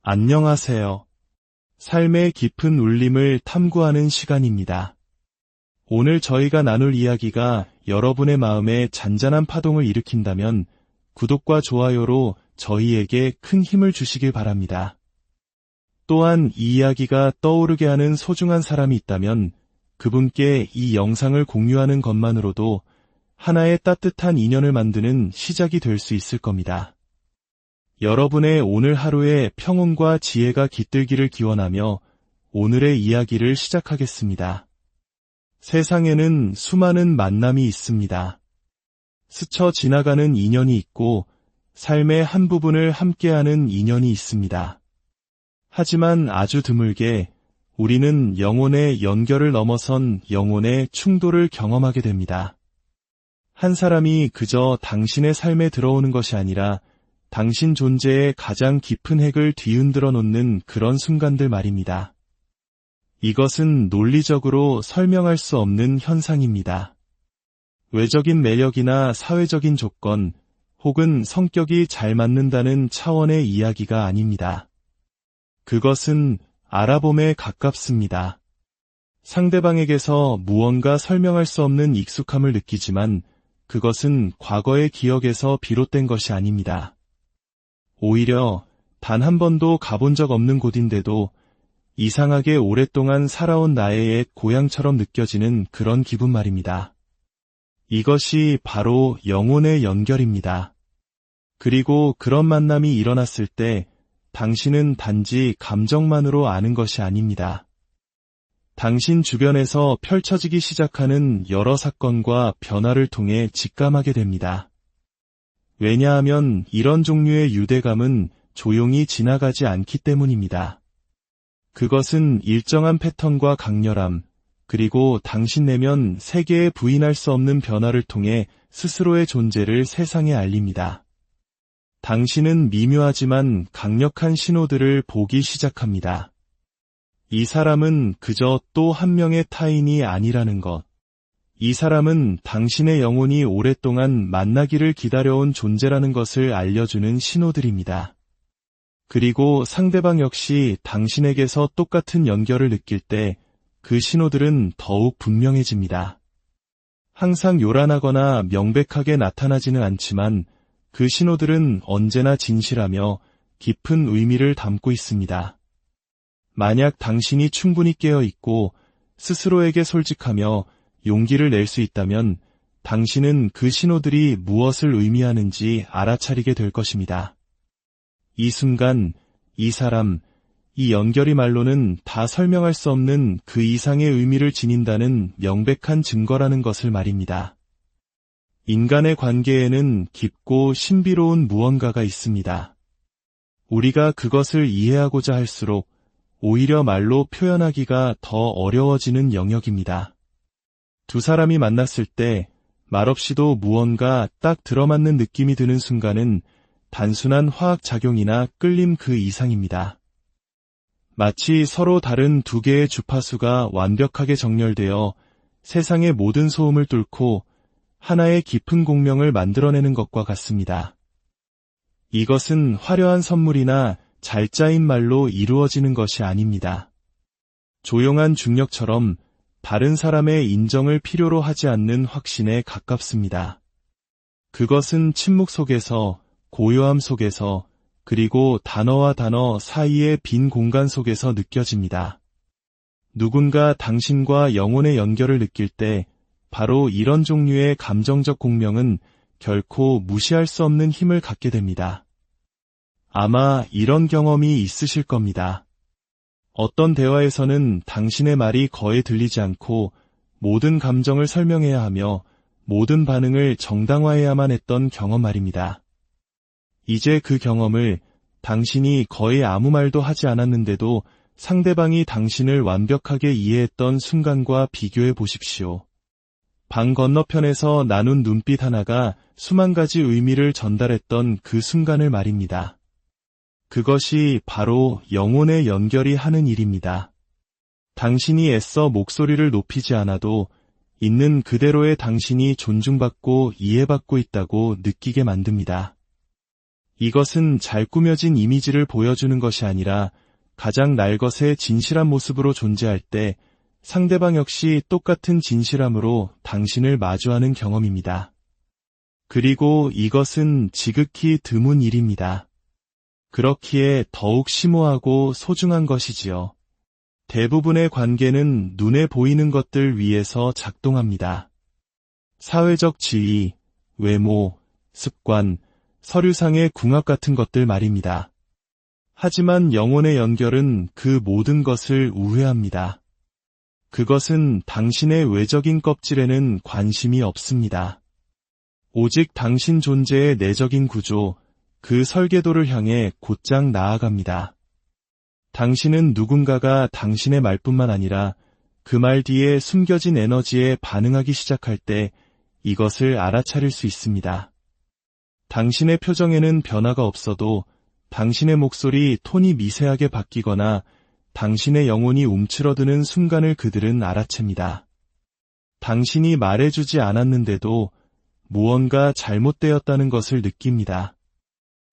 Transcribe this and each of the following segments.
안녕하세요. 삶의 깊은 울림을 탐구하는 시간입니다. 오늘 저희가 나눌 이야기가 여러분의 마음에 잔잔한 파동을 일으킨다면 구독과 좋아요로 저희에게 큰 힘을 주시길 바랍니다. 또한 이 이야기가 떠오르게 하는 소중한 사람이 있다면 그분께 이 영상을 공유하는 것만으로도 하나의 따뜻한 인연을 만드는 시작이 될 수 있을 겁니다. 여러분의 오늘 하루에 평온과 지혜가 깃들기를 기원하며 오늘의 이야기를 시작하겠습니다. 세상에는 수많은 만남이 있습니다. 스쳐 지나가는 인연이 있고 삶의 한 부분을 함께하는 인연이 있습니다. 하지만 아주 드물게 우리는 영혼의 연결을 넘어선 영혼의 충돌을 경험하게 됩니다. 한 사람이 그저 당신의 삶에 들어오는 것이 아니라 당신 존재의 가장 깊은 핵을 뒤흔들어 놓는 그런 순간들 말입니다. 이것은 논리적으로 설명할 수 없는 현상입니다. 외적인 매력이나 사회적인 조건, 혹은 성격이 잘 맞는다는 차원의 이야기가 아닙니다. 그것은 알아봄에 가깝습니다. 상대방에게서 무언가 설명할 수 없는 익숙함을 느끼지만 그것은 과거의 기억에서 비롯된 것이 아닙니다. 오히려 단 한 번도 가본 적 없는 곳인데도 이상하게 오랫동안 살아온 나의 옛 고향처럼 느껴지는 그런 기분 말입니다. 이것이 바로 영혼의 연결입니다. 그리고 그런 만남이 일어났을 때 당신은 단지 감정만으로 아는 것이 아닙니다. 당신 주변에서 펼쳐지기 시작하는 여러 사건과 변화를 통해 직감하게 됩니다. 왜냐하면 이런 종류의 유대감은 조용히 지나가지 않기 때문입니다. 그것은 일정한 패턴과 강렬함, 그리고 당신 내면 세계에 부인할 수 없는 변화를 통해 스스로의 존재를 세상에 알립니다. 당신은 미묘하지만 강력한 신호들을 보기 시작합니다. 이 사람은 그저 또 한 명의 타인이 아니라는 것. 이 사람은 당신의 영혼이 오랫동안 만나기를 기다려온 존재라는 것을 알려주는 신호들입니다. 그리고 상대방 역시 당신에게서 똑같은 연결을 느낄 때 그 신호들은 더욱 분명해집니다. 항상 요란하거나 명백하게 나타나지는 않지만 그 신호들은 언제나 진실하며 깊은 의미를 담고 있습니다. 만약 당신이 충분히 깨어 있고 스스로에게 솔직하며 용기를 낼 수 있다면 당신은 그 신호들이 무엇을 의미하는지 알아차리게 될 것입니다. 이 순간, 이 사람, 이 연결이 말로는 다 설명할 수 없는 그 이상의 의미를 지닌다는 명백한 증거라는 것을 말입니다. 인간의 관계에는 깊고 신비로운 무언가가 있습니다. 우리가 그것을 이해하고자 할수록 오히려 말로 표현하기가 더 어려워지는 영역입니다. 두 사람이 만났을 때 말없이도 무언가 딱 들어맞는 느낌이 드는 순간은 단순한 화학작용이나 끌림 그 이상입니다. 마치 서로 다른 두 개의 주파수가 완벽하게 정렬되어 세상의 모든 소음을 뚫고 하나의 깊은 공명을 만들어내는 것과 같습니다. 이것은 화려한 선물이나 잘 짜인 말로 이루어지는 것이 아닙니다. 조용한 중력처럼 다른 사람의 인정을 필요로 하지 않는 확신에 가깝습니다. 그것은 침묵 속에서, 고요함 속에서, 그리고 단어와 단어 사이의 빈 공간 속에서 느껴집니다. 누군가 당신과 영혼의 연결을 느낄 때 바로 이런 종류의 감정적 공명은 결코 무시할 수 없는 힘을 갖게 됩니다. 아마 이런 경험이 있으실 겁니다. 어떤 대화에서는 당신의 말이 거의 들리지 않고 모든 감정을 설명해야 하며 모든 반응을 정당화해야만 했던 경험 말입니다. 이제 그 경험을 당신이 거의 아무 말도 하지 않았는데도 상대방이 당신을 완벽하게 이해했던 순간과 비교해 보십시오. 방 건너편에서 나눈 눈빛 하나가 수만 가지 의미를 전달했던 그 순간을 말입니다. 그것이 바로 영혼의 연결이 하는 일입니다. 당신이 애써 목소리를 높이지 않아도 있는 그대로의 당신이 존중받고 이해받고 있다고 느끼게 만듭니다. 이것은 잘 꾸며진 이미지를 보여주는 것이 아니라 가장 날 것의 진실한 모습으로 존재할 때 상대방 역시 똑같은 진실함으로 당신을 마주하는 경험입니다. 그리고 이것은 지극히 드문 일입니다. 그렇기에 더욱 심오하고 소중한 것이지요. 대부분의 관계는 눈에 보이는 것들 위에서 작동합니다. 사회적 지위, 외모, 습관, 서류상의 궁합 같은 것들 말입니다. 하지만 영혼의 연결은 그 모든 것을 우회합니다. 그것은 당신의 외적인 껍질에는 관심이 없습니다. 오직 당신 존재의 내적인 구조, 그 설계도를 향해 곧장 나아갑니다. 당신은 누군가가 당신의 말뿐만 아니라 그 말 뒤에 숨겨진 에너지에 반응하기 시작할 때 이것을 알아차릴 수 있습니다. 당신의 표정에는 변화가 없어도 당신의 목소리 톤이 미세하게 바뀌거나 당신의 영혼이 움츠러드는 순간을 그들은 알아챕니다. 당신이 말해주지 않았는데도 무언가 잘못되었다는 것을 느낍니다.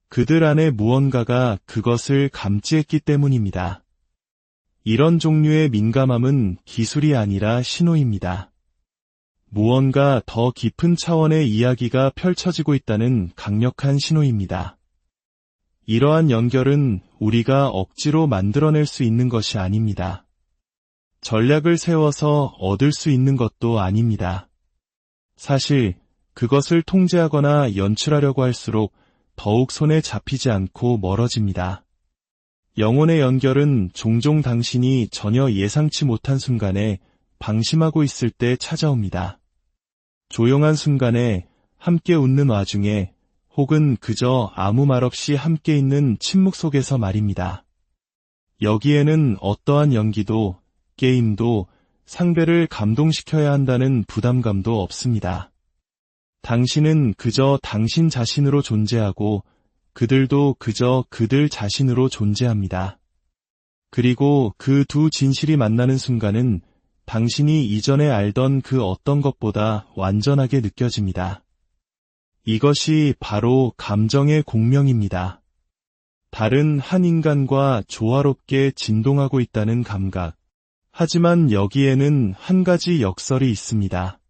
그들 안에 무언가가 그것을 감지했기 때문입니다. 이런 종류의 민감함은 기술이 아니라 신호입니다. 무언가 더 깊은 차원의 이야기가 펼쳐지고 있다는 강력한 신호입니다. 이러한 연결은 우리가 억지로 만들어낼 수 있는 것이 아닙니다. 전략을 세워서 얻을 수 있는 것도 아닙니다. 사실 그것을 통제하거나 연출하려고 할수록 더욱 손에 잡히지 않고 멀어집니다. 영혼의 연결은 종종 당신이 전혀 예상치 못한 순간에 방심하고 있을 때 찾아옵니다. 조용한 순간에 함께 웃는 와중에 혹은 그저 아무 말 없이 함께 있는 침묵 속에서 말입니다. 여기에는 어떠한 연기도, 게임도 상대를 감동시켜야 한다는 부담감도 없습니다. 당신은 그저 당신 자신으로 존재하고 그들도 그저 그들 자신으로 존재합니다. 그리고 그 두 진실이 만나는 순간은 당신이 이전에 알던 그 어떤 것보다 완전하게 느껴집니다. 이것이 바로 감정의 공명입니다. 다른 한 인간과 조화롭게 진동하고 있다는 감각. 하지만 여기에는 한 가지 역설이 있습니다.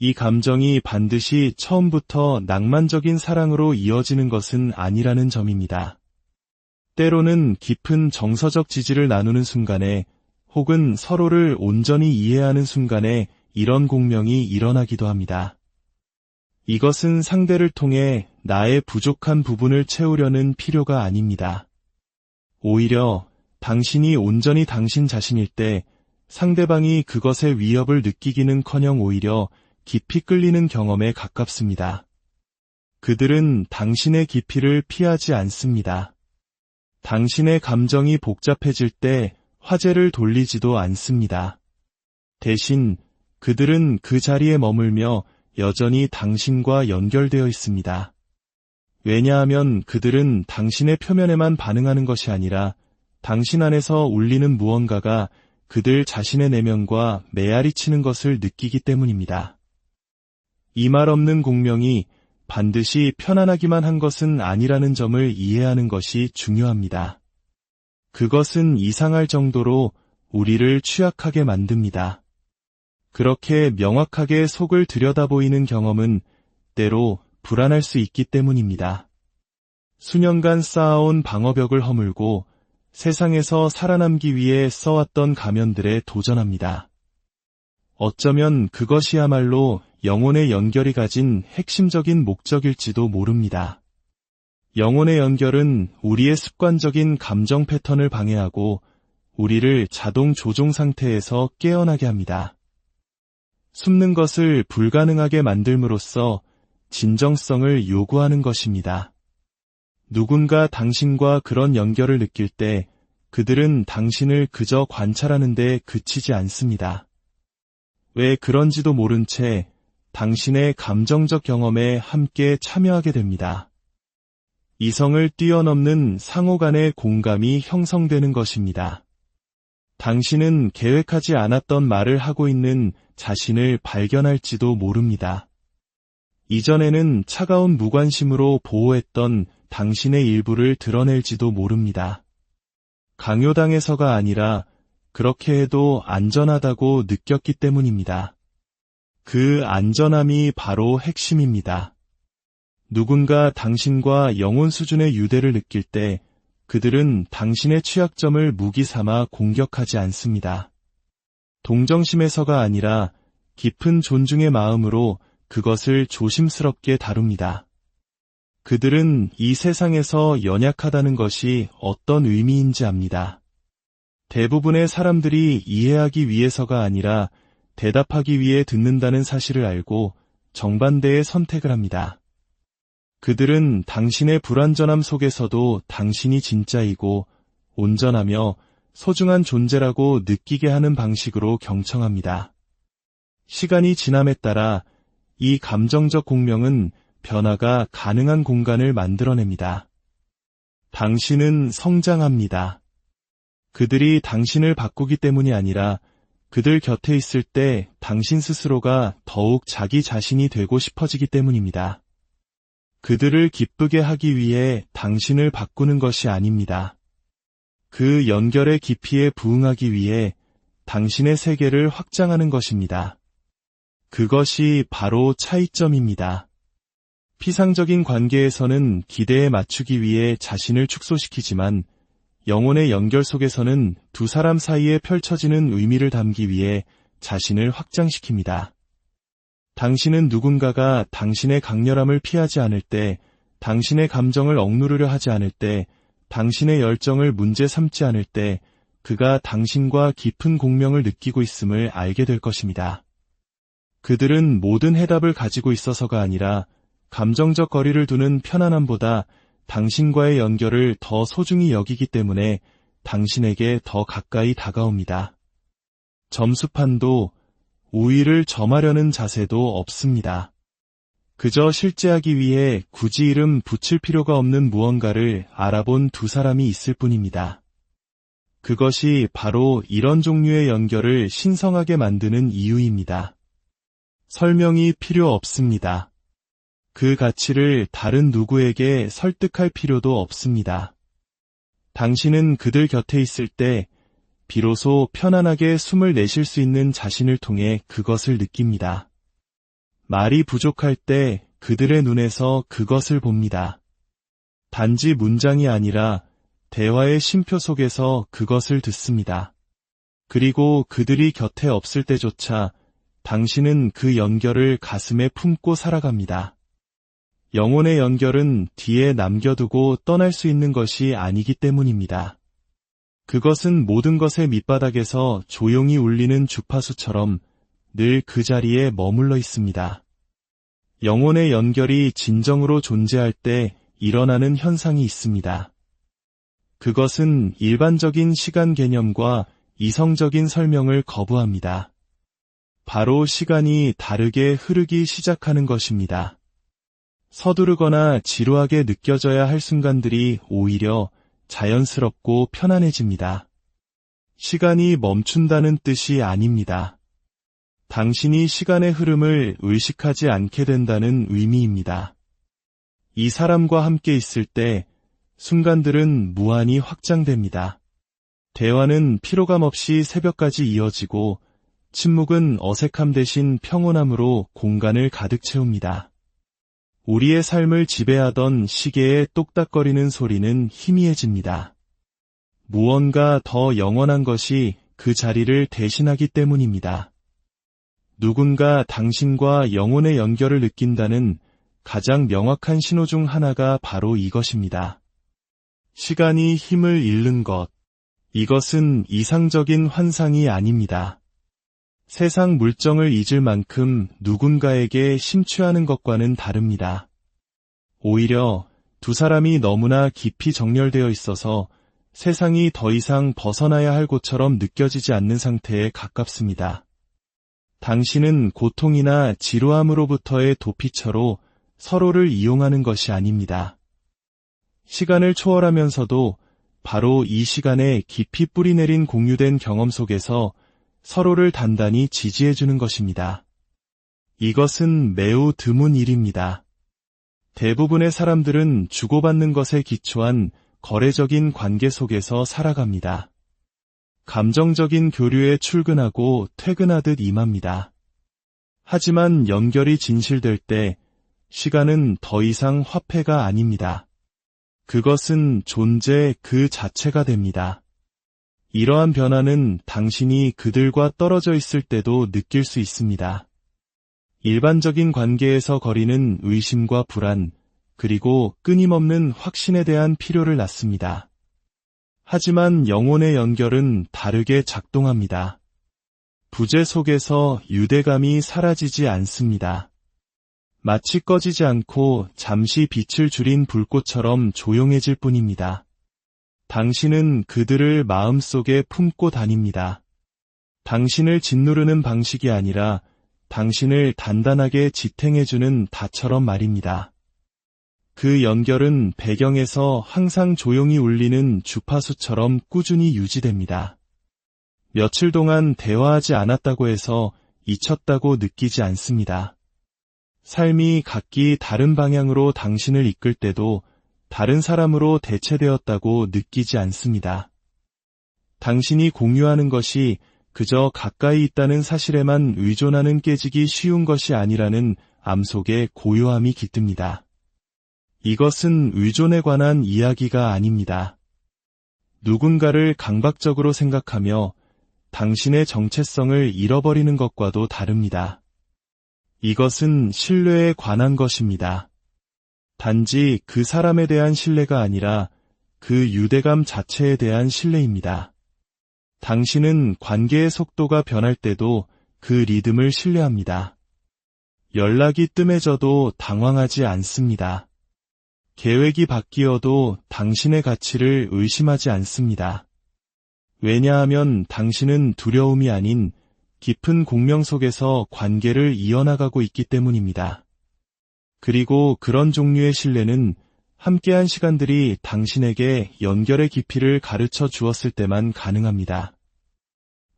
이 감정이 반드시 처음부터 낭만적인 사랑으로 이어지는 것은 아니라는 점입니다. 때로는 깊은 정서적 지지를 나누는 순간에 혹은 서로를 온전히 이해하는 순간에 이런 공명이 일어나기도 합니다. 이것은 상대를 통해 나의 부족한 부분을 채우려는 필요가 아닙니다. 오히려 당신이 온전히 당신 자신일 때 상대방이 그것의 위협을 느끼기는커녕 오히려 깊이 끌리는 경험에 가깝습니다. 그들은 당신의 깊이를 피하지 않습니다. 당신의 감정이 복잡해질 때 화제를 돌리지도 않습니다. 대신 그들은 그 자리에 머물며 여전히 당신과 연결되어 있습니다. 왜냐하면 그들은 당신의 표면에만 반응하는 것이 아니라 당신 안에서 울리는 무언가가 그들 자신의 내면과 메아리 치는 것을 느끼기 때문입니다. 이 말 없는 공명이 반드시 편안하기만 한 것은 아니라는 점을 이해하는 것이 중요합니다. 그것은 이상할 정도로 우리를 취약하게 만듭니다. 그렇게 명확하게 속을 들여다보이는 경험은 때로 불안할 수 있기 때문입니다. 수년간 쌓아온 방어벽을 허물고 세상에서 살아남기 위해 써왔던 가면들에 도전합니다. 어쩌면 그것이야말로 영혼의 연결이 가진 핵심적인 목적일지도 모릅니다. 영혼의 연결은 우리의 습관적인 감정 패턴을 방해하고 우리를 자동 조종 상태에서 깨어나게 합니다. 숨는 것을 불가능하게 만들므로써 진정성을 요구하는 것입니다. 누군가 당신과 그런 연결을 느낄 때 그들은 당신을 그저 관찰하는 데 그치지 않습니다. 왜 그런지도 모른 채 당신의 감정적 경험에 함께 참여하게 됩니다. 이성을 뛰어넘는 상호 간의 공감이 형성되는 것입니다. 당신은 계획하지 않았던 말을 하고 있는 자신을 발견할지도 모릅니다. 이전에는 차가운 무관심으로 보호했던 당신의 일부를 드러낼지도 모릅니다. 강요당해서가 아니라 그렇게 해도 안전하다고 느꼈기 때문입니다. 그 안전함이 바로 핵심입니다. 누군가 당신과 영혼 수준의 유대를 느낄 때 그들은 당신의 취약점을 무기 삼아 공격하지 않습니다. 동정심에서가 아니라 깊은 존중의 마음으로 그것을 조심스럽게 다룹니다. 그들은 이 세상에서 연약하다는 것이 어떤 의미인지 압니다. 대부분의 사람들이 이해하기 위해서가 아니라 대답하기 위해 듣는다는 사실을 알고 정반대의 선택을 합니다. 그들은 당신의 불완전함 속에서도 당신이 진짜이고 온전하며 소중한 존재라고 느끼게 하는 방식으로 경청합니다. 시간이 지남에 따라 이 감정적 공명은 변화가 가능한 공간을 만들어냅니다. 당신은 성장합니다. 그들이 당신을 바꾸기 때문이 아니라 그들 곁에 있을 때 당신 스스로가 더욱 자기 자신이 되고 싶어지기 때문입니다. 그들을 기쁘게 하기 위해 당신을 바꾸는 것이 아닙니다. 그 연결의 깊이에 부응하기 위해 당신의 세계를 확장하는 것입니다. 그것이 바로 차이점입니다. 피상적인 관계에서는 기대에 맞추기 위해 자신을 축소시키지만 영혼의 연결 속에서는 두 사람 사이에 펼쳐지는 의미를 담기 위해 자신을 확장시킵니다. 당신은 누군가가 당신의 강렬함을 피하지 않을 때, 당신의 감정을 억누르려 하지 않을 때, 당신의 열정을 문제 삼지 않을 때, 그가 당신과 깊은 공명을 느끼고 있음을 알게 될 것입니다. 그들은 모든 해답을 가지고 있어서가 아니라 감정적 거리를 두는 편안함보다 당신과의 연결을 더 소중히 여기기 때문에 당신에게 더 가까이 다가옵니다. 점수판도 우위를 점하려는 자세도 없습니다. 그저 실제하기 위해 굳이 이름 붙일 필요가 없는 무언가를 알아본 두 사람이 있을 뿐입니다. 그것이 바로 이런 종류의 연결을 신성하게 만드는 이유입니다. 설명이 필요 없습니다. 그 가치를 다른 누구에게 설득할 필요도 없습니다. 당신은 그들 곁에 있을 때 비로소 편안하게 숨을 내쉴 수 있는 자신을 통해 그것을 느낍니다. 말이 부족할 때 그들의 눈에서 그것을 봅니다. 단지 문장이 아니라 대화의 쉼표 속에서 그것을 듣습니다. 그리고 그들이 곁에 없을 때조차 당신은 그 연결을 가슴에 품고 살아갑니다. 영혼의 연결은 뒤에 남겨두고 떠날 수 있는 것이 아니기 때문입니다. 그것은 모든 것의 밑바닥에서 조용히 울리는 주파수처럼 늘 그 자리에 머물러 있습니다. 영혼의 연결이 진정으로 존재할 때 일어나는 현상이 있습니다. 그것은 일반적인 시간 개념과 이성적인 설명을 거부합니다. 바로 시간이 다르게 흐르기 시작하는 것입니다. 서두르거나 지루하게 느껴져야 할 순간들이 오히려 자연스럽고 편안해집니다. 시간이 멈춘다는 뜻이 아닙니다. 당신이 시간의 흐름을 의식하지 않게 된다는 의미입니다. 이 사람과 함께 있을 때 순간들은 무한히 확장됩니다. 대화는 피로감 없이 새벽까지 이어지고 침묵은 어색함 대신 평온함으로 공간을 가득 채웁니다. 우리의 삶을 지배하던 시계의 똑딱거리는 소리는 희미해집니다. 무언가 더 영원한 것이 그 자리를 대신하기 때문입니다. 누군가 당신과 영혼의 연결을 느낀다는 가장 명확한 신호 중 하나가 바로 이것입니다. 시간이 힘을 잃는 것. 이것은 이상적인 환상이 아닙니다. 세상 물정을 잊을 만큼 누군가에게 심취하는 것과는 다릅니다. 오히려 두 사람이 너무나 깊이 정렬되어 있어서 세상이 더 이상 벗어나야 할 곳처럼 느껴지지 않는 상태에 가깝습니다. 당신은 고통이나 지루함으로부터의 도피처로 서로를 이용하는 것이 아닙니다. 시간을 초월하면서도 바로 이 시간에 깊이 뿌리내린 공유된 경험 속에서 서로를 단단히 지지해주는 것입니다. 이것은 매우 드문 일입니다. 대부분의 사람들은 주고받는 것에 기초한 거래적인 관계 속에서 살아갑니다. 감정적인 교류에 출근하고 퇴근하듯 임합니다. 하지만 연결이 진실될 때 시간은 더 이상 화폐가 아닙니다. 그것은 존재 그 자체가 됩니다. 이러한 변화는 당신이 그들과 떨어져 있을 때도 느낄 수 있습니다. 일반적인 관계에서 거리는 의심과 불안, 그리고 끊임없는 확신에 대한 필요를 낳습니다. 하지만 영혼의 연결은 다르게 작동합니다. 부재 속에서 유대감이 사라지지 않습니다. 마치 꺼지지 않고 잠시 빛을 줄인 불꽃처럼 조용해질 뿐입니다. 당신은 그들을 마음속에 품고 다닙니다. 당신을 짓누르는 방식이 아니라 당신을 단단하게 지탱해주는 닷처럼 말입니다. 그 연결은 배경에서 항상 조용히 울리는 주파수처럼 꾸준히 유지됩니다. 며칠 동안 대화하지 않았다고 해서 잊혔다고 느끼지 않습니다. 삶이 각기 다른 방향으로 당신을 이끌 때도 다른 사람으로 대체되었다고 느끼지 않습니다. 당신이 공유하는 것이 그저 가까이 있다는 사실에만 의존하는 깨지기 쉬운 것이 아니라는 암 속에 고요함이 깃듭니다. 이것은 의존에 관한 이야기가 아닙니다. 누군가를 강박적으로 생각하며 당신의 정체성을 잃어버리는 것과도 다릅니다. 이것은 신뢰에 관한 것입니다. 단지 그 사람에 대한 신뢰가 아니라 그 유대감 자체에 대한 신뢰입니다. 당신은 관계의 속도가 변할 때도 그 리듬을 신뢰합니다. 연락이 뜸해져도 당황하지 않습니다. 계획이 바뀌어도 당신의 가치를 의심하지 않습니다. 왜냐하면 당신은 두려움이 아닌 깊은 공명 속에서 관계를 이어나가고 있기 때문입니다. 그리고 그런 종류의 신뢰는 함께한 시간들이 당신에게 연결의 깊이를 가르쳐 주었을 때만 가능합니다.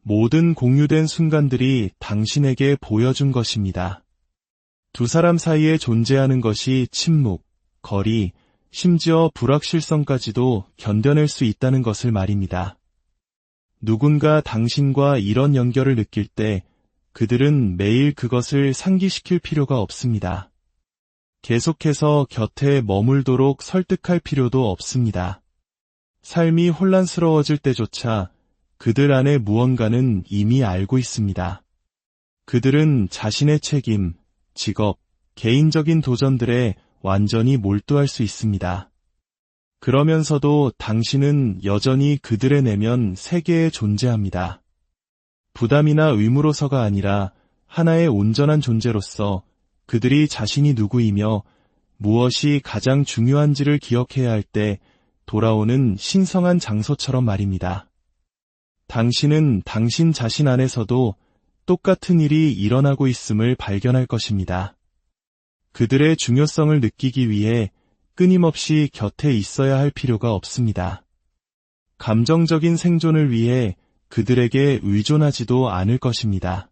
모든 공유된 순간들이 당신에게 보여준 것입니다. 두 사람 사이에 존재하는 것이 침묵, 거리, 심지어 불확실성까지도 견뎌낼 수 있다는 것을 말입니다. 누군가 당신과 이런 연결을 느낄 때 그들은 매일 그것을 상기시킬 필요가 없습니다. 계속해서 곁에 머물도록 설득할 필요도 없습니다. 삶이 혼란스러워질 때조차 그들 안에 무언가는 이미 알고 있습니다. 그들은 자신의 책임, 직업, 개인적인 도전들에 완전히 몰두할 수 있습니다. 그러면서도 당신은 여전히 그들의 내면 세계에 존재합니다. 부담이나 의무로서가 아니라 하나의 온전한 존재로서 그들이 자신이 누구이며 무엇이 가장 중요한지를 기억해야 할 때 돌아오는 신성한 장소처럼 말입니다. 당신은 당신 자신 안에서도 똑같은 일이 일어나고 있음을 발견할 것입니다. 그들의 중요성을 느끼기 위해 끊임없이 곁에 있어야 할 필요가 없습니다. 감정적인 생존을 위해 그들에게 의존하지도 않을 것입니다.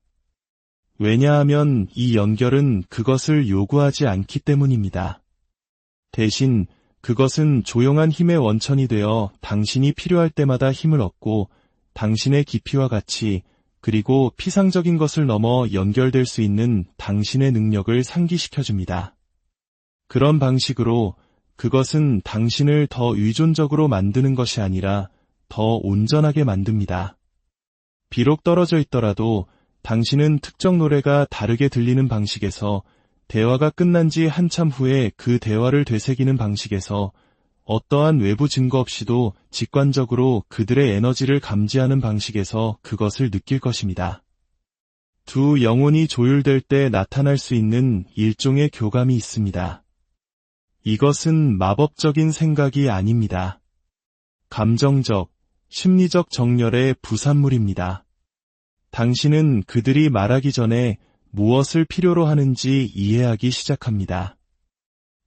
왜냐하면 이 연결은 그것을 요구하지 않기 때문입니다. 대신 그것은 조용한 힘의 원천이 되어 당신이 필요할 때마다 힘을 얻고 당신의 깊이와 가치, 그리고 피상적인 것을 넘어 연결될 수 있는 당신의 능력을 상기시켜줍니다. 그런 방식으로 그것은 당신을 더 의존적으로 만드는 것이 아니라 더 온전하게 만듭니다. 비록 떨어져 있더라도 당신은 특정 노래가 다르게 들리는 방식에서 대화가 끝난 지 한참 후에 그 대화를 되새기는 방식에서 어떠한 외부 증거 없이도 직관적으로 그들의 에너지를 감지하는 방식에서 그것을 느낄 것입니다. 두 영혼이 조율될 때 나타날 수 있는 일종의 교감이 있습니다. 이것은 마법적인 생각이 아닙니다. 감정적, 심리적 정렬의 부산물입니다. 당신은 그들이 말하기 전에 무엇을 필요로 하는지 이해하기 시작합니다.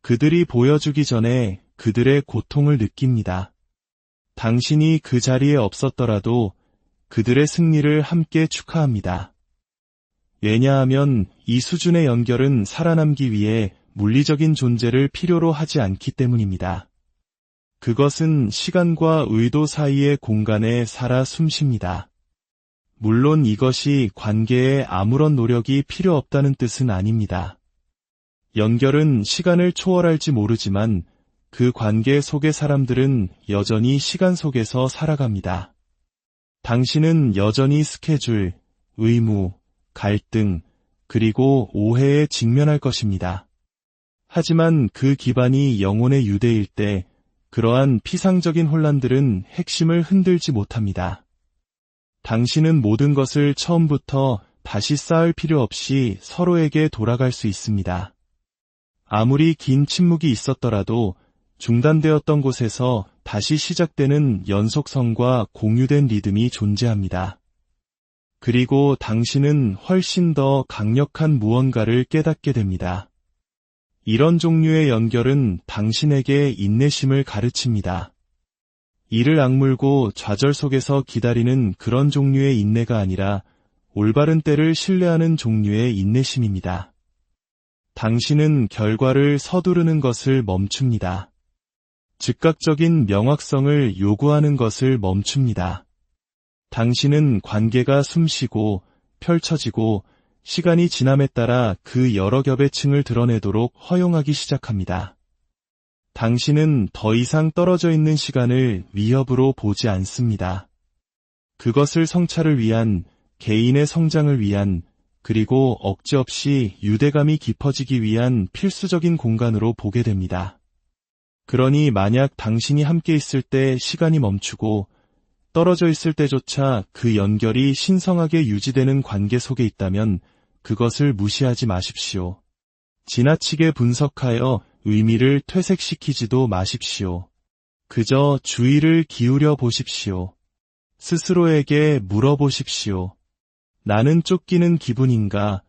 그들이 보여주기 전에 그들의 고통을 느낍니다. 당신이 그 자리에 없었더라도 그들의 승리를 함께 축하합니다. 왜냐하면 이 수준의 연결은 살아남기 위해 물리적인 존재를 필요로 하지 않기 때문입니다. 그것은 시간과 의도 사이의 공간에 살아 숨쉽니다. 물론 이것이 관계에 아무런 노력이 필요 없다는 뜻은 아닙니다. 연결은 시간을 초월할지 모르지만 그 관계 속의 사람들은 여전히 시간 속에서 살아갑니다. 당신은 여전히 스케줄, 의무, 갈등, 그리고 오해에 직면할 것입니다. 하지만 그 기반이 영혼의 유대일 때 그러한 피상적인 혼란들은 핵심을 흔들지 못합니다. 당신은 모든 것을 처음부터 다시 쌓을 필요 없이 서로에게 돌아갈 수 있습니다. 아무리 긴 침묵이 있었더라도 중단되었던 곳에서 다시 시작되는 연속성과 공유된 리듬이 존재합니다. 그리고 당신은 훨씬 더 강력한 무언가를 깨닫게 됩니다. 이런 종류의 연결은 당신에게 인내심을 가르칩니다. 이를 악물고 좌절 속에서 기다리는 그런 종류의 인내가 아니라 올바른 때를 신뢰하는 종류의 인내심입니다. 당신은 결과를 서두르는 것을 멈춥니다. 즉각적인 명확성을 요구하는 것을 멈춥니다. 당신은 관계가 숨쉬고 펼쳐지고 시간이 지남에 따라 그 여러 겹의 층을 드러내도록 허용하기 시작합니다. 당신은 더 이상 떨어져 있는 시간을 위협으로 보지 않습니다. 그것을 성찰을 위한, 개인의 성장을 위한, 그리고 억지 없이 유대감이 깊어지기 위한 필수적인 공간으로 보게 됩니다. 그러니 만약 당신이 함께 있을 때 시간이 멈추고 떨어져 있을 때조차 그 연결이 신성하게 유지되는 관계 속에 있다면 그것을 무시하지 마십시오. 지나치게 분석하여 의미를 퇴색시키지도 마십시오. 그저 주의를 기울여 보십시오. 스스로에게 물어보십시오. 나는 쫓기는 기분인가?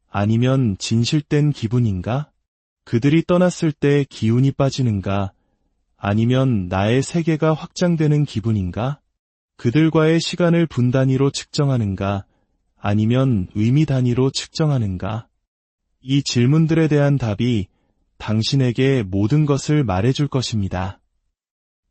아니면 진실된 기분인가? 그들이 떠났을 때 기운이 빠지는가? 아니면 나의 세계가 확장되는 기분인가? 그들과의 시간을 분 단위로 측정하는가? 아니면 의미 단위로 측정하는가? 이 질문들에 대한 답이 당신에게 모든 것을 말해줄 것입니다.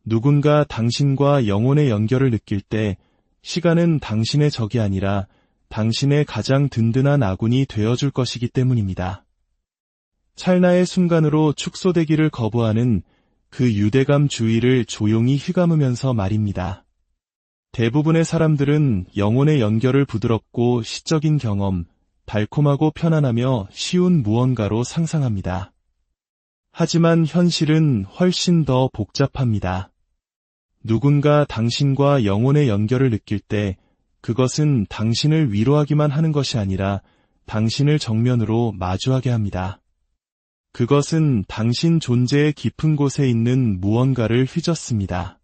누군가 당신과 영혼의 연결을 느낄 때 시간은 당신의 적이 아니라 당신의 가장 든든한 아군이 되어줄 것이기 때문입니다. 찰나의 순간으로 축소되기를 거부하는 그 유대감 주의를 조용히 휘감으면서 말입니다. 대부분의 사람들은 영혼의 연결을 부드럽고 시적인 경험, 달콤하고 편안하며 쉬운 무언가로 상상합니다. 하지만 현실은 훨씬 더 복잡합니다. 누군가 당신과 영혼의 연결을 느낄 때 그것은 당신을 위로하기만 하는 것이 아니라 당신을 정면으로 마주하게 합니다. 그것은 당신 존재의 깊은 곳에 있는 무언가를 휘젓습니다.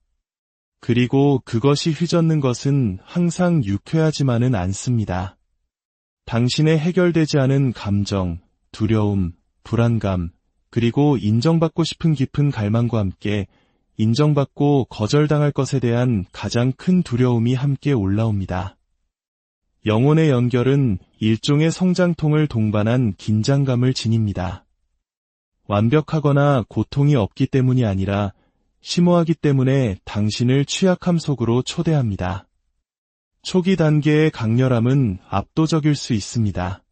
그리고 그것이 휘젓는 것은 항상 유쾌하지만은 않습니다. 당신의 해결되지 않은 감정, 두려움, 불안감, 그리고 인정받고 싶은 깊은 갈망과 함께 인정받고 거절당할 것에 대한 가장 큰 두려움이 함께 올라옵니다. 영혼의 연결은 일종의 성장통을 동반한 긴장감을 지닙니다. 완벽하거나 고통이 없기 때문이 아니라 심오하기 때문에 당신을 취약함 속으로 초대합니다. 초기 단계의 강렬함은 압도적일 수 있습니다.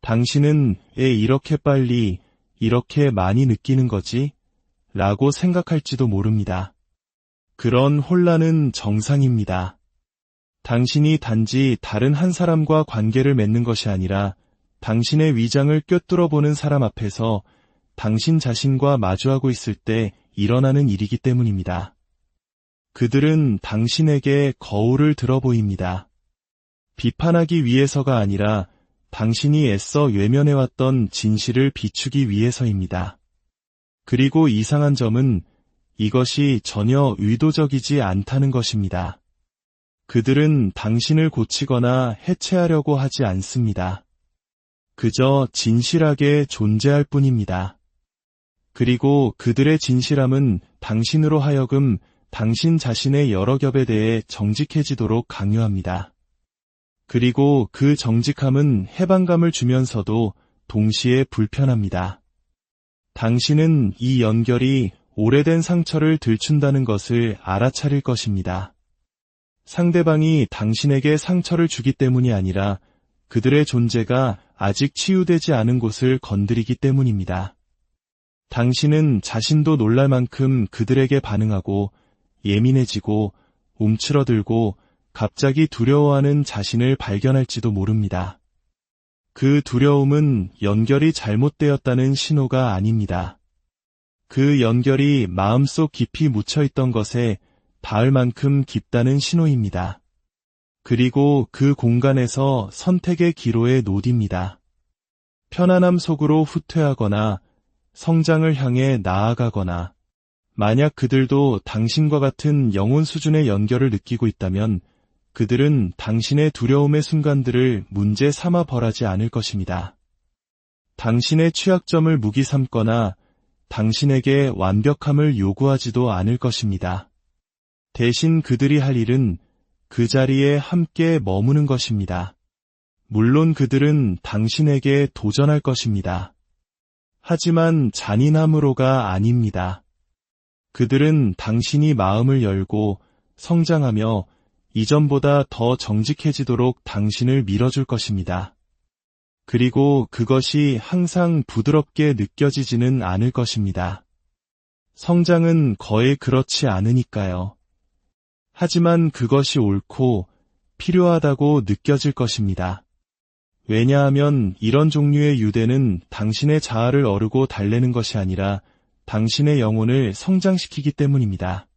당신은 왜 이렇게 빨리, 이렇게 많이 느끼는 거지? 라고 생각할지도 모릅니다. 그런 혼란은 정상입니다. 당신이 단지 다른 한 사람과 관계를 맺는 것이 아니라 당신의 위장을 꿰뚫어 보는 사람 앞에서 당신 자신과 마주하고 있을 때 일어나는 일이기 때문입니다. 그들은 당신에게 거울을 들어 보입니다. 비판하기 위해서가 아니라 당신이 애써 외면해왔던 진실을 비추기 위해서입니다. 그리고 이상한 점은 이것이 전혀 의도적이지 않다는 것입니다. 그들은 당신을 고치거나 해체하려고 하지 않습니다. 그저 진실하게 존재할 뿐입니다. 그리고 그들의 진실함은 당신으로 하여금 당신 자신의 여러 겹에 대해 정직해지도록 강요합니다. 그리고 그 정직함은 해방감을 주면서도 동시에 불편합니다. 당신은 이 연결이 오래된 상처를 들춘다는 것을 알아차릴 것입니다. 상대방이 당신에게 상처를 주기 때문이 아니라 그들의 존재가 아직 치유되지 않은 곳을 건드리기 때문입니다. 당신은 자신도 놀랄 만큼 그들에게 반응하고 예민해지고 움츠러들고 갑자기 두려워하는 자신을 발견할지도 모릅니다. 그 두려움은 연결이 잘못되었다는 신호가 아닙니다. 그 연결이 마음속 깊이 묻혀있던 것에 닿을 만큼 깊다는 신호입니다. 그리고 그 공간에서 선택의 기로에 놓입니다. 편안함 속으로 후퇴하거나 성장을 향해 나아가거나 만약 그들도 당신과 같은 영혼 수준의 연결을 느끼고 있다면 그들은 당신의 두려움의 순간들을 문제 삼아 벌하지 않을 것입니다. 당신의 취약점을 무기 삼거나 당신에게 완벽함을 요구하지도 않을 것입니다. 대신 그들이 할 일은 그 자리에 함께 머무는 것입니다. 물론 그들은 당신에게 도전할 것입니다. 하지만 잔인함으로가 아닙니다. 그들은 당신이 마음을 열고 성장하며 이전보다 더 정직해지도록 당신을 밀어줄 것입니다. 그리고 그것이 항상 부드럽게 느껴지지는 않을 것입니다. 성장은 거의 그렇지 않으니까요. 하지만 그것이 옳고 필요하다고 느껴질 것입니다. 왜냐하면 이런 종류의 유대는 당신의 자아를 어르고 달래는 것이 아니라 당신의 영혼을 성장시키기 때문입니다.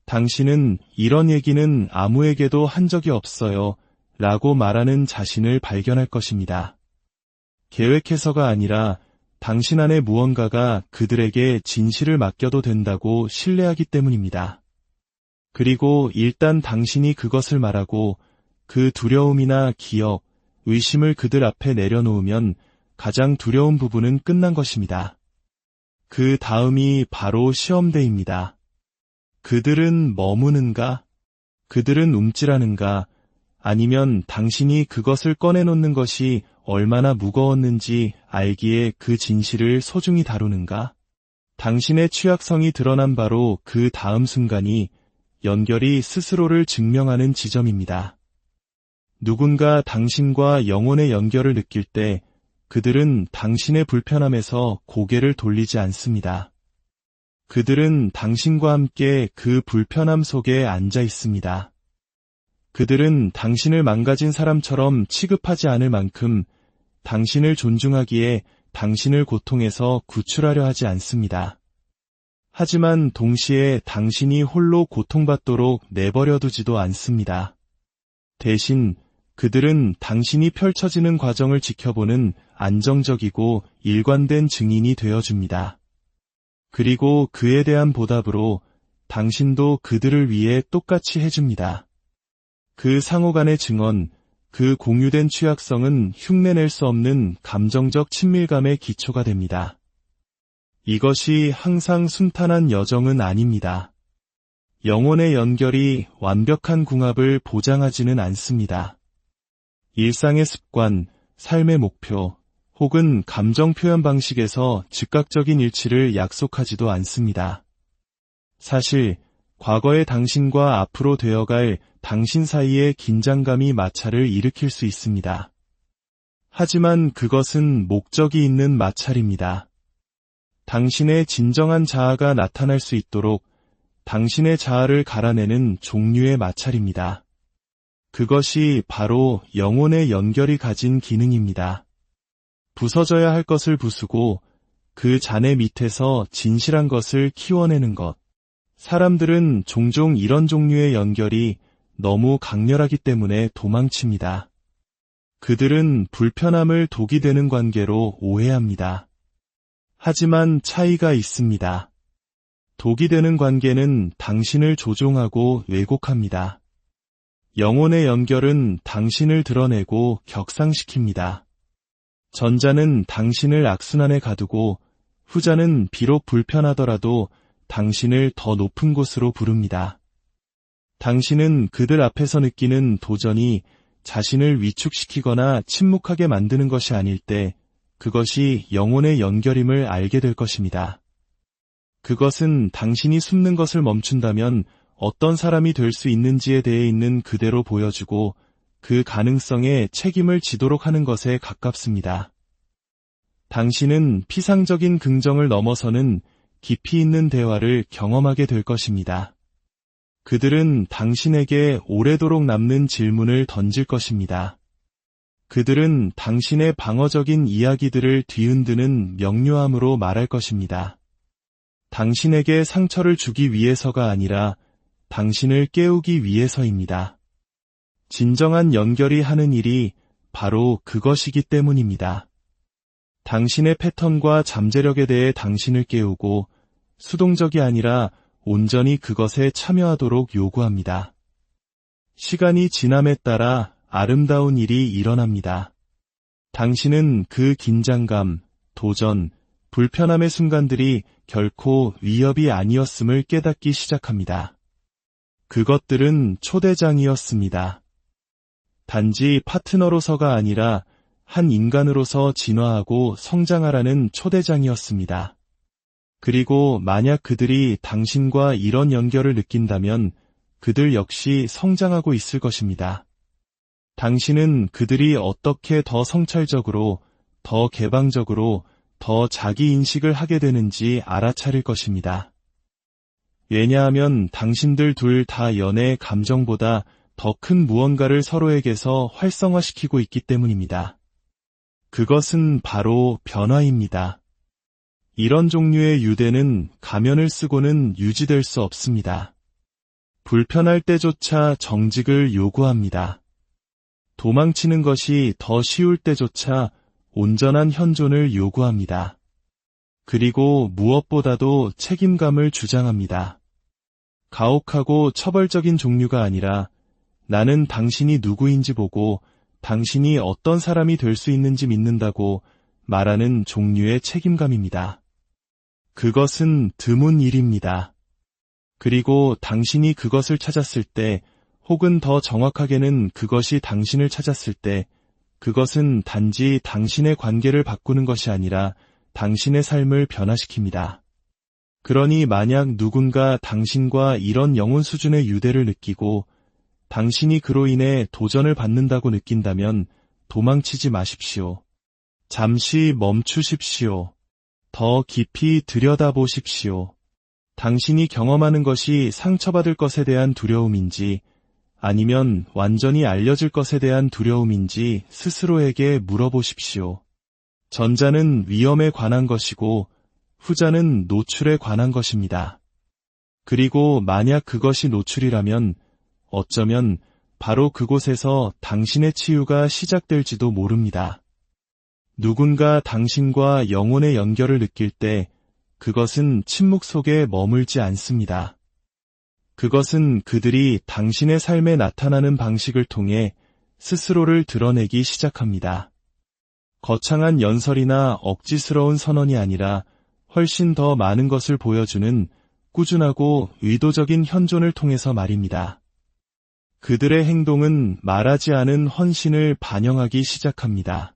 당신은 이런 얘기는 아무에게도 한 적이 없어요 라고 말하는 자신을 발견할 것입니다. 계획해서가 아니라 당신 안에 무언가가 그들에게 진실을 맡겨도 된다고 신뢰하기 때문입니다. 그리고 일단 당신이 그것을 말하고 그 두려움이나 기억, 의심을 그들 앞에 내려놓으면 가장 두려운 부분은 끝난 것입니다. 그 다음이 바로 시험대입니다. 그들은 머무는가? 그들은 움찔하는가? 아니면 당신이 그것을 꺼내놓는 것이 얼마나 무거웠는지 알기에 그 진실을 소중히 다루는가? 당신의 취약성이 드러난 바로 그 다음 순간이 연결이 스스로를 증명하는 지점입니다. 누군가 당신과 영혼의 연결을 느낄 때 그들은 당신의 불편함에서 고개를 돌리지 않습니다. 그들은 당신과 함께 그 불편함 속에 앉아 있습니다. 그들은 당신을 망가진 사람처럼 취급하지 않을 만큼 당신을 존중하기에 당신을 고통에서 구출하려 하지 않습니다. 하지만 동시에 당신이 홀로 고통받도록 내버려두지도 않습니다. 대신 그들은 당신이 펼쳐지는 과정을 지켜보는 안정적이고 일관된 증인이 되어줍니다. 그리고 그에 대한 보답으로 당신도 그들을 위해 똑같이 해줍니다. 그 상호 간의 증언, 그 공유된 취약성은 흉내낼 수 없는 감정적 친밀감의 기초가 됩니다. 이것이 항상 순탄한 여정은 아닙니다. 영혼의 연결이 완벽한 궁합을 보장하지는 않습니다. 일상의 습관, 삶의 목표, 혹은 감정 표현 방식에서 즉각적인 일치를 약속하지도 않습니다. 사실 과거의 당신과 앞으로 되어갈 당신 사이의 긴장감이 마찰을 일으킬 수 있습니다. 하지만 그것은 목적이 있는 마찰입니다. 당신의 진정한 자아가 나타날 수 있도록 당신의 자아를 갈아내는 종류의 마찰입니다. 그것이 바로 영혼의 연결이 가진 기능입니다. 부서져야 할 것을 부수고 그 잔해 밑에서 진실한 것을 키워내는 것. 사람들은 종종 이런 종류의 연결이 너무 강렬하기 때문에 도망칩니다. 그들은 불편함을 독이 되는 관계로 오해합니다. 하지만 차이가 있습니다. 독이 되는 관계는 당신을 조종하고 왜곡합니다. 영혼의 연결은 당신을 드러내고 격상시킵니다. 전자는 당신을 악순환에 가두고 후자는 비록 불편하더라도 당신을 더 높은 곳으로 부릅니다. 당신은 그들 앞에서 느끼는 도전이 자신을 위축시키거나 침묵하게 만드는 것이 아닐 때 그것이 영혼의 연결임을 알게 될 것입니다. 그것은 당신이 숨는 것을 멈춘다면 어떤 사람이 될 수 있는지에 대해 있는 그대로 보여주고 그 가능성에 책임을 지도록 하는 것에 가깝습니다. 당신은 피상적인 긍정을 넘어서는 깊이 있는 대화를 경험하게 될 것입니다. 그들은 당신에게 오래도록 남는 질문을 던질 것입니다. 그들은 당신의 방어적인 이야기들을 뒤흔드는 명료함으로 말할 것입니다. 당신에게 상처를 주기 위해서가 아니라 당신을 깨우기 위해서입니다. 진정한 연결이 하는 일이 바로 그것이기 때문입니다. 당신의 패턴과 잠재력에 대해 당신을 깨우고 수동적이 아니라 온전히 그것에 참여하도록 요구합니다. 시간이 지남에 따라 아름다운 일이 일어납니다. 당신은 그 긴장감, 도전, 불편함의 순간들이 결코 위협이 아니었음을 깨닫기 시작합니다. 그것들은 초대장이었습니다. 단지 파트너로서가 아니라 한 인간으로서 진화하고 성장하라는 초대장이었습니다. 그리고 만약 그들이 당신과 이런 연결을 느낀다면 그들 역시 성장하고 있을 것입니다. 당신은 그들이 어떻게 더 성찰적으로, 더 개방적으로, 더 자기인식을 하게 되는지 알아차릴 것입니다. 왜냐하면 당신들 둘 다 연애 감정보다 더 큰 무언가를 서로에게서 활성화시키고 있기 때문입니다. 그것은 바로 변화입니다. 이런 종류의 유대는 가면을 쓰고는 유지될 수 없습니다. 불편할 때조차 정직을 요구합니다. 도망치는 것이 더 쉬울 때조차 온전한 현존을 요구합니다. 그리고 무엇보다도 책임감을 주장합니다. 가혹하고 처벌적인 종류가 아니라 나는 당신이 누구인지 보고 당신이 어떤 사람이 될 수 있는지 믿는다고 말하는 종류의 책임감입니다. 그것은 드문 일입니다. 그리고 당신이 그것을 찾았을 때, 혹은 더 정확하게는 그것이 당신을 찾았을 때, 그것은 단지 당신의 관계를 바꾸는 것이 아니라 당신의 삶을 변화시킵니다. 그러니 만약 누군가 당신과 이런 영혼 수준의 유대를 느끼고 당신이 그로 인해 도전을 받는다고 느낀다면 도망치지 마십시오. 잠시 멈추십시오. 더 깊이 들여다보십시오. 당신이 경험하는 것이 상처받을 것에 대한 두려움인지 아니면 완전히 알려질 것에 대한 두려움인지 스스로에게 물어보십시오. 전자는 위험에 관한 것이고 후자는 노출에 관한 것입니다. 그리고 만약 그것이 노출이라면 어쩌면 바로 그곳에서 당신의 치유가 시작될지도 모릅니다. 누군가 당신과 영혼의 연결을 느낄 때 그것은 침묵 속에 머물지 않습니다. 그것은 그들이 당신의 삶에 나타나는 방식을 통해 스스로를 드러내기 시작합니다. 거창한 연설이나 억지스러운 선언이 아니라 훨씬 더 많은 것을 보여주는 꾸준하고 의도적인 현존을 통해서 말입니다. 그들의 행동은 말하지 않은 헌신을 반영하기 시작합니다.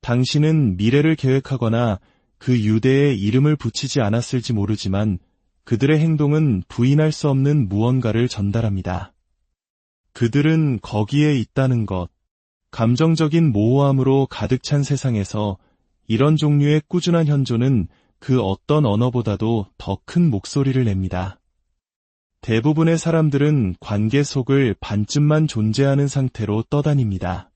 당신은 미래를 계획하거나 그 유대에 이름을 붙이지 않았을지 모르지만 그들의 행동은 부인할 수 없는 무언가를 전달합니다. 그들은 거기에 있다는 것, 감정적인 모호함으로 가득 찬 세상에서 이런 종류의 꾸준한 현존은 그 어떤 언어보다도 더 큰 목소리를 냅니다. 대부분의 사람들은 관계 속을 반쯤만 존재하는 상태로 떠다닙니다.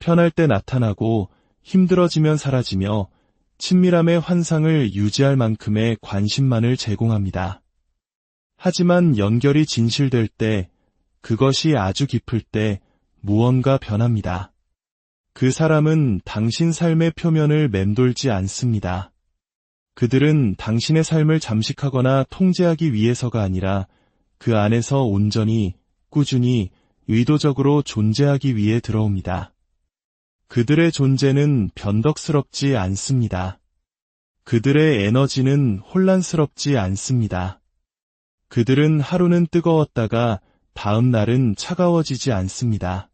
편할 때 나타나고 힘들어지면 사라지며 친밀함의 환상을 유지할 만큼의 관심만을 제공합니다. 하지만 연결이 진실될 때, 그것이 아주 깊을 때 무언가 변합니다. 그 사람은 당신 삶의 표면을 맴돌지 않습니다. 그들은 당신의 삶을 잠식하거나 통제하기 위해서가 아니라 그 안에서 온전히, 꾸준히, 의도적으로 존재하기 위해 들어옵니다. 그들의 존재는 변덕스럽지 않습니다. 그들의 에너지는 혼란스럽지 않습니다. 그들은 하루는 뜨거웠다가 다음 날은 차가워지지 않습니다.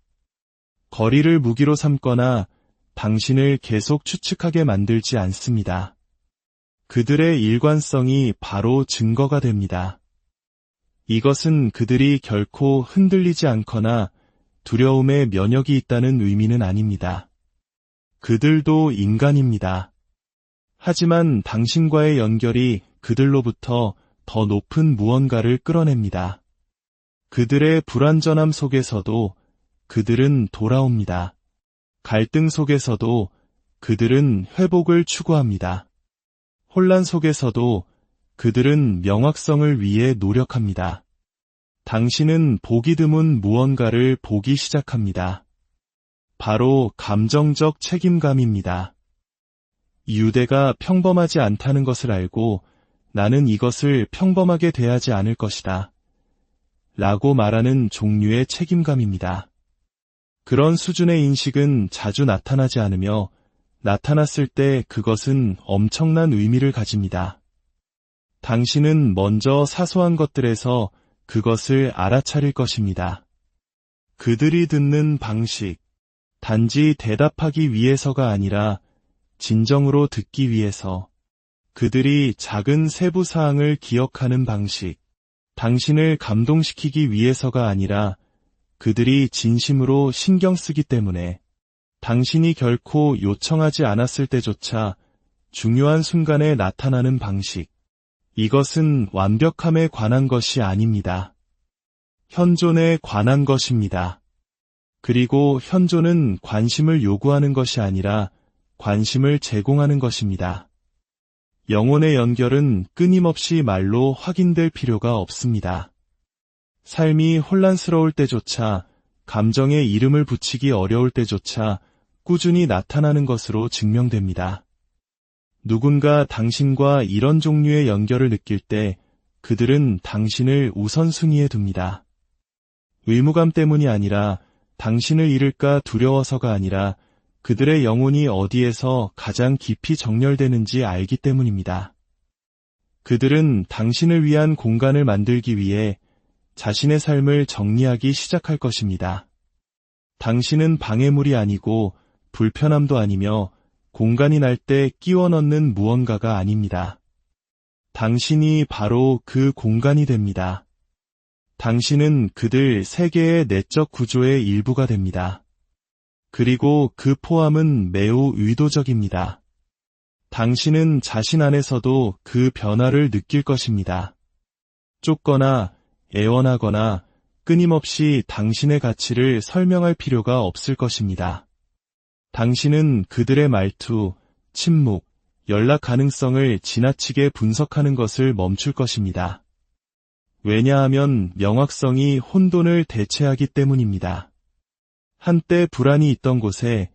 거리를 무기로 삼거나 당신을 계속 추측하게 만들지 않습니다. 그들의 일관성이 바로 증거가 됩니다. 이것은 그들이 결코 흔들리지 않거나 두려움에 면역이 있다는 의미는 아닙니다. 그들도 인간입니다. 하지만 당신과의 연결이 그들로부터 더 높은 무언가를 끌어냅니다. 그들의 불완전함 속에서도 그들은 돌아옵니다. 갈등 속에서도 그들은 회복을 추구합니다. 혼란 속에서도 그들은 명확성을 위해 노력합니다. 당신은 보기 드문 무언가를 보기 시작합니다. 바로 감정적 책임감입니다. 유대가 평범하지 않다는 것을 알고 나는 이것을 평범하게 대하지 않을 것이다. 라고 말하는 종류의 책임감입니다. 그런 수준의 인식은 자주 나타나지 않으며 나타났을 때 그것은 엄청난 의미를 가집니다. 당신은 먼저 사소한 것들에서 그것을 알아차릴 것입니다. 그들이 듣는 방식, 단지 대답하기 위해서가 아니라 진정으로 듣기 위해서, 그들이 작은 세부 사항을 기억하는 방식, 당신을 감동시키기 위해서가 아니라 그들이 진심으로 신경 쓰기 때문에, 당신이 결코 요청하지 않았을 때조차 중요한 순간에 나타나는 방식, 이것은 완벽함에 관한 것이 아닙니다. 현존에 관한 것입니다. 그리고 현존은 관심을 요구하는 것이 아니라 관심을 제공하는 것입니다. 영혼의 연결은 끊임없이 말로 확인될 필요가 없습니다. 삶이 혼란스러울 때조차, 감정에 이름을 붙이기 어려울 때조차 꾸준히 나타나는 것으로 증명됩니다. 누군가 당신과 이런 종류의 연결을 느낄 때 그들은 당신을 우선순위에 둡니다. 의무감 때문이 아니라 당신을 잃을까 두려워서가 아니라 그들의 영혼이 어디에서 가장 깊이 정렬되는지 알기 때문입니다. 그들은 당신을 위한 공간을 만들기 위해 자신의 삶을 정리하기 시작할 것입니다. 당신은 방해물이 아니고 불편함도 아니며 공간이 날 때 끼워 넣는 무언가가 아닙니다. 당신이 바로 그 공간이 됩니다. 당신은 그들 세계의 내적 구조의 일부가 됩니다. 그리고 그 포함은 매우 의도적입니다. 당신은 자신 안에서도 그 변화를 느낄 것입니다. 쫓거나 애원하거나 끊임없이 당신의 가치를 설명할 필요가 없을 것입니다. 당신은 그들의 말투, 침묵, 연락 가능성을 지나치게 분석하는 것을 멈출 것입니다. 왜냐하면 명확성이 혼돈을 대체하기 때문입니다. 한때 불안이 있던 곳에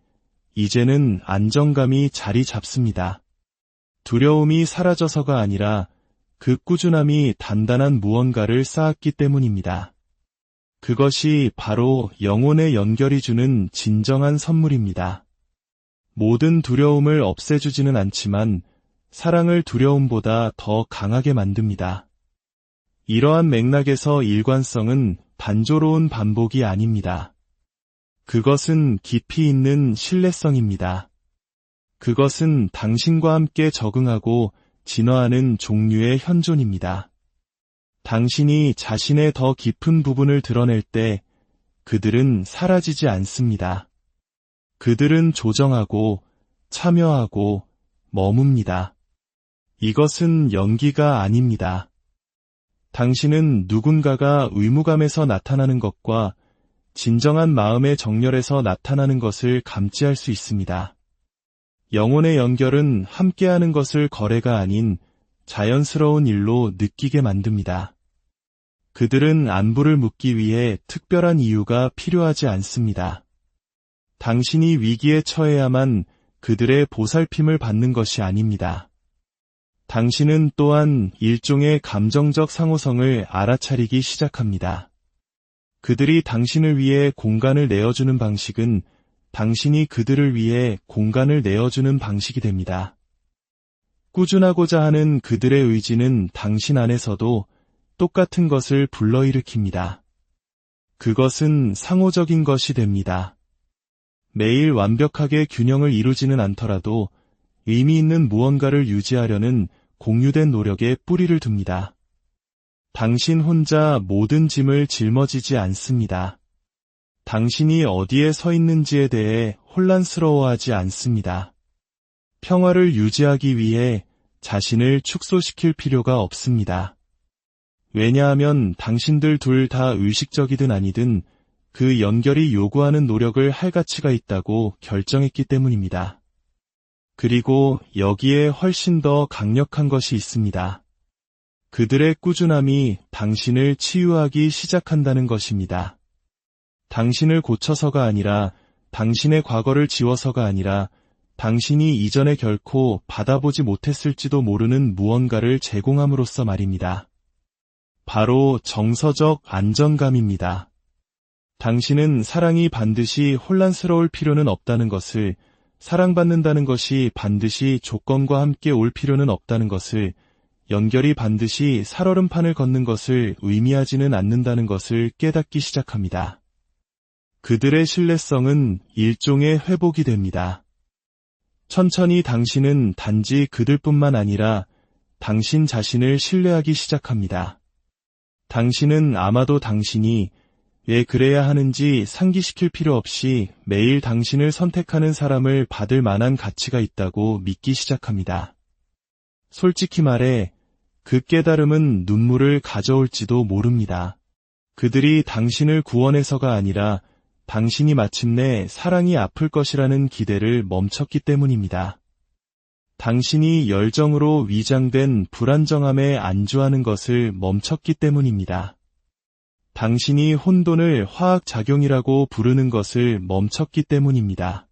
이제는 안정감이 자리 잡습니다. 두려움이 사라져서가 아니라 그 꾸준함이 단단한 무언가를 쌓았기 때문입니다. 그것이 바로 영혼의 연결이 주는 진정한 선물입니다. 모든 두려움을 없애주지는 않지만 사랑을 두려움보다 더 강하게 만듭니다. 이러한 맥락에서 일관성은 단조로운 반복이 아닙니다. 그것은 깊이 있는 신뢰성입니다. 그것은 당신과 함께 적응하고 진화하는 종류의 현존입니다. 당신이 자신의 더 깊은 부분을 드러낼 때 그들은 사라지지 않습니다. 그들은 조정하고 참여하고 머뭅니다. 이것은 연기가 아닙니다. 당신은 누군가가 의무감에서 나타나는 것과 진정한 마음의 정렬에서 나타나는 것을 감지할 수 있습니다. 영혼의 연결은 함께하는 것을 거래가 아닌 자연스러운 일로 느끼게 만듭니다. 그들은 안부를 묻기 위해 특별한 이유가 필요하지 않습니다. 당신이 위기에 처해야만 그들의 보살핌을 받는 것이 아닙니다. 당신은 또한 일종의 감정적 상호성을 알아차리기 시작합니다. 그들이 당신을 위해 공간을 내어주는 방식은 당신이 그들을 위해 공간을 내어주는 방식이 됩니다. 꾸준하고자 하는 그들의 의지는 당신 안에서도 똑같은 것을 불러일으킵니다. 그것은 상호적인 것이 됩니다. 매일 완벽하게 균형을 이루지는 않더라도 의미 있는 무언가를 유지하려는 공유된 노력에 뿌리를 둡니다. 당신 혼자 모든 짐을 짊어지지 않습니다. 당신이 어디에 서 있는지에 대해 혼란스러워하지 않습니다. 평화를 유지하기 위해 자신을 축소시킬 필요가 없습니다. 왜냐하면 당신들 둘 다 의식적이든 아니든 그 연결이 요구하는 노력을 할 가치가 있다고 결정했기 때문입니다. 그리고 여기에 훨씬 더 강력한 것이 있습니다. 그들의 꾸준함이 당신을 치유하기 시작한다는 것입니다. 당신을 고쳐서가 아니라, 당신의 과거를 지워서가 아니라, 당신이 이전에 결코 받아보지 못했을지도 모르는 무언가를 제공함으로써 말입니다. 바로 정서적 안정감입니다. 당신은 사랑이 반드시 혼란스러울 필요는 없다는 것을, 사랑받는다는 것이 반드시 조건과 함께 올 필요는 없다는 것을, 연결이 반드시 살얼음판을 걷는 것을 의미하지는 않는다는 것을 깨닫기 시작합니다. 그들의 신뢰성은 일종의 회복이 됩니다. 천천히 당신은 단지 그들뿐만 아니라 당신 자신을 신뢰하기 시작합니다. 당신은 아마도 당신이 왜 그래야 하는지 상기시킬 필요 없이 매일 당신을 선택하는 사람을 받을 만한 가치가 있다고 믿기 시작합니다. 솔직히 말해, 그 깨달음은 눈물을 가져올지도 모릅니다. 그들이 당신을 구원해서가 아니라 당신이 마침내 사랑이 아플 것이라는 기대를 멈췄기 때문입니다. 당신이 열정으로 위장된 불안정함에 안주하는 것을 멈췄기 때문입니다. 당신이 혼돈을 화학작용이라고 부르는 것을 멈췄기 때문입니다.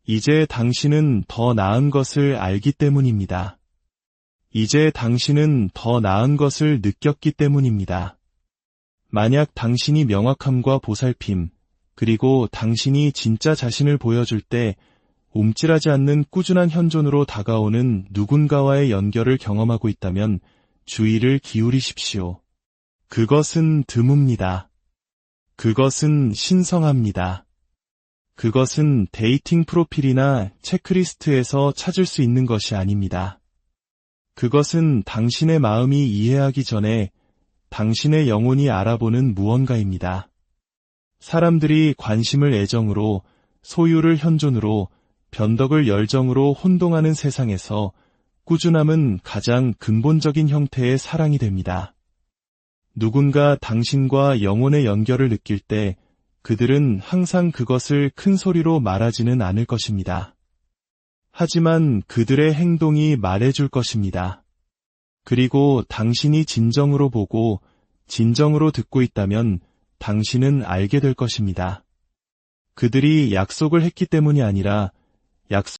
이제 당신은 더 나은 것을 알기 때문입니다. 이제 당신은 더 나은 것을 느꼈기 때문입니다. 만약 당신이 명확함과 보살핌, 그리고 당신이 진짜 자신을 보여줄 때 움찔하지 않는 꾸준한 현존으로 다가오는 누군가와의 연결을 경험하고 있다면 주의를 기울이십시오. 그것은 드뭅니다. 그것은 신성합니다. 그것은 데이팅 프로필이나 체크리스트에서 찾을 수 있는 것이 아닙니다. 그것은 당신의 마음이 이해하기 전에 당신의 영혼이 알아보는 무언가입니다. 사람들이 관심을 애정으로, 소유를 현존으로, 변덕을 열정으로 혼동하는 세상에서 꾸준함은 가장 근본적인 형태의 사랑이 됩니다. 누군가 당신과 영혼의 연결을 느낄 때 그들은 항상 그것을 큰 소리로 말하지는 않을 것입니다. 하지만 그들의 행동이 말해줄 것입니다. 그리고 당신이 진정으로 보고 진정으로 듣고 있다면 당신은 알게 될 것입니다. 그들이 약속을 했기 때문이 아니라 약속